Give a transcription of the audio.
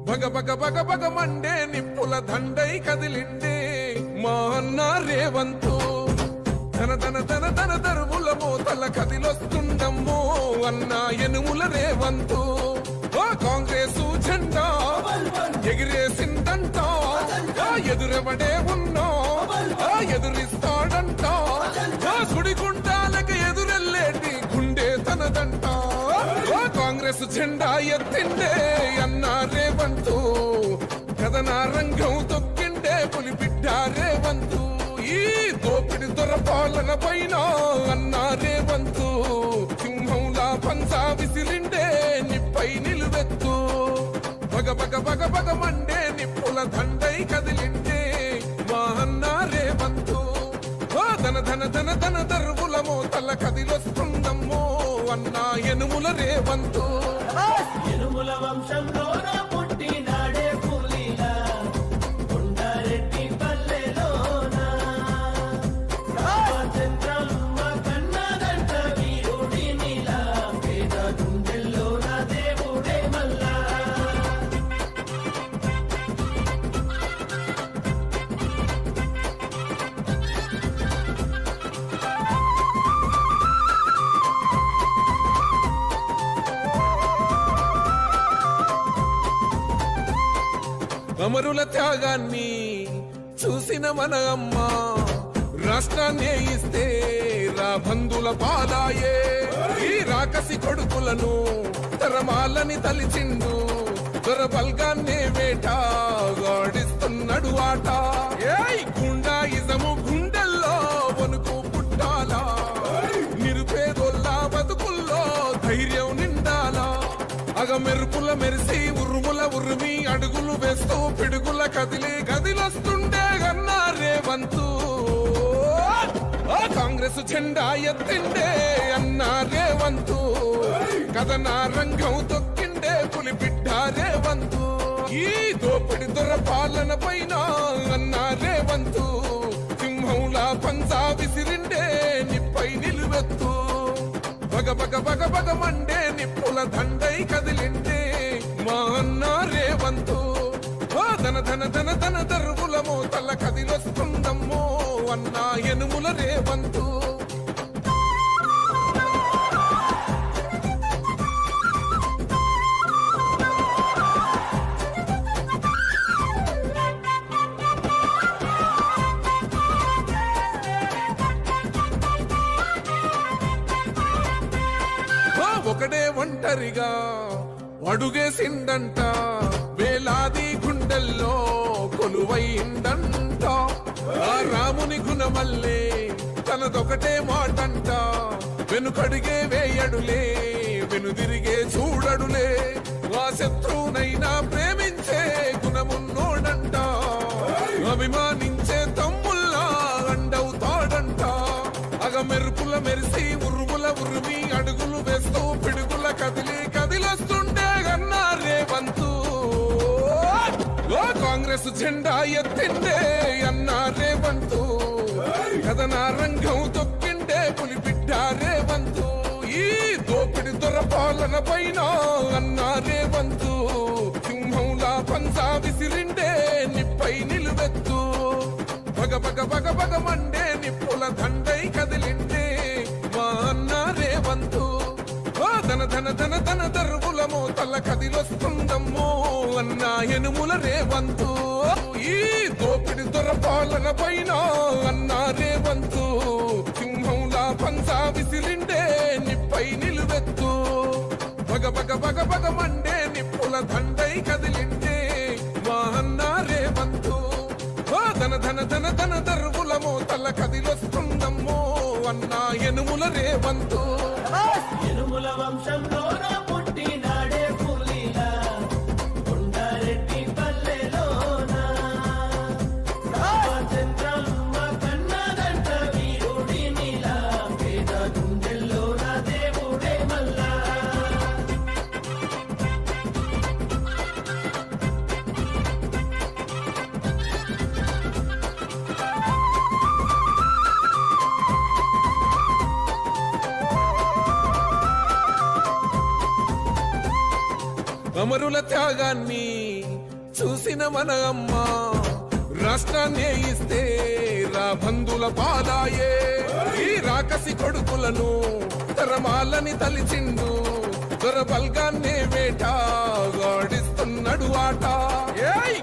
భగ భగ భగ భగ మండే నిప్పుల దండై కదిలిండే మా అన్న రేవంతు ధన ధన ధన ధన దరువుల మోతల కదిలొస్తుండమ్మో అన్న ఎనుముల రేవంతు కాంగ్రెసు జెండా ఎగిరేసిందంట ఎదురెవడే ఉన్నా ఎదురిస్తాడంట సుడిగుండాలకు ఎదురెల్లేటి గుండె తనదంట కాంగ్రెస్ జెండా ఎత్తిండే అన్న రేవంతు కథన రంగం తొక్కిండే పులిబిడ్డ రేవంతు ఈ దోపిడి దొర పాలన పైన అన్న రేవంతు సింహంలా పంచా విసిరిండే నిప్పై నిలువెత్తు భగ భగ భగ భగ మండే నిప్పుల దండై కదిలిండే మా అన్న రేవంతు ధన ధన ధన ధన దరువుల మోతల కదిలొస్తుందమ్మో అన్న ఎనుముల రేవంతు ఎనుముల వంశంలో పుట్టినాడే పులిలా కొండారెడ్డి పల్లెలోనా రామచంద్రమ్మ కన్నదంట వీరుడి నీలా పేద గుండెల్లోన దేవుడే మల్లా అమరుల త్యాగాన్ని చూసిన మన అమ్మ రాష్ట్రాన్ని ఇస్తే రాబంధుల పాలాయే ఈ రాకసి కొడుకులను తరమాలని తలిచిండు దొరబల్గాన్నే వేట గాడిస్తున్నాడు ఆట ఏయ్ గుండాయిజము గుండెల్లో వణుకు పుట్టాలా నిరుపేదోల్లా బతుకుల్లో ధైర్యం నిండాలా అగ మెరుపుల మెరిసి ఉరుముల ఉరిమి అడుగులు వేస్తూ పిడుగుల కదిలి గదిలొస్తుండే అన్న రేవంతు కాంగ్రెస్ జెండా ఎత్తిండే అన్న రేవంతు కథన రంగం తొక్కిండే పులిబిడ్డ రేవంతు ఈ దోపిడి దొర పాలన పైన అన్న రేవంతు సింహంలా పంచా విసిరిండే నిప్పై నిలువెత్తు భగ భగ భగ భగ మండే నిప్పుల దండై కదిలిండే మా అన్న రేవంతు ధన ధన ధన ధన దరువుల మోతల కదిలొస్తుందమ్మో అన్న ఎనుముల రేవంతు ఒకడే ఒంటరిగా అడుగేసిందంట వేలాది గుండెల్లో కొలువైందంట ఆ రాముని గుణమల్లే తనదొకటే మాటంట వెనుకడిగే వేయడులే వెనుదిరిగే చూడడులే ఆ శత్రువునైనా ప్రేమించే గుణమున్నోడంట అభిమానించే తమ్ముల్లా అండవుతాడంట అగ మెరుపుల మెరిసి ఉరుముల ఉరిమి అడుగులు వేస్తూ పిడుగుల కదిలి కదిలొస్తుండే అన్న రేవంతు కాంగ్రెస్ జెండా ఎత్తిండే అన్న రేవంతు కథన రంగం తొక్కిండే పులిబిడ్డ రేవంతు ఈ దోపిడి దొర పాలన పైన అన్న రేవంతు సింహంలా పంచా విసిరిండే నిప్పై నిలువెత్తు భగ భగ భగ భగ మండే నిప్పుల దండై కదిలిండే మా అన్న రేవంతు ధన ధన ధన ధన దరువుల మోతల కదిలొస్తుందమ్మో అన్న ఎనుముల రేవంతు ఈ దోపిడి దొర పాలన పైన అన్న రేవంతు సింహంలా పంచా విసిరిండే నిప్పై నిలువెత్తు భగ భగ భగ భగ మండే నిప్పుల దండై కదిలిండే మా అన్న రేవంతు ధన ధన ధన ధన దరువుల మోతల కదిలొస్తుందమ్మో అన్న ఎనుముల రేవంతు ఎనుముల వంశంలో పుట్టినాడే పులిలా కొండారెడ్డి పల్లెలోనా రామచంద్రమ్మ కన్నదంట వీరుడి నీలా పేద గుండెల్లోన దేవుడే మల్లా అమరుల త్యాగాన్ని చూసిన మన అమ్మ రాష్ట్రాన్ని ఇస్తే రాబందుల పాలాయే ఈ రాకసి కొడుకులను తరమాలని తలిచిండు దొరబల్గాన్నే వేట గాడిస్తున్నాడు ఆట ఏయ్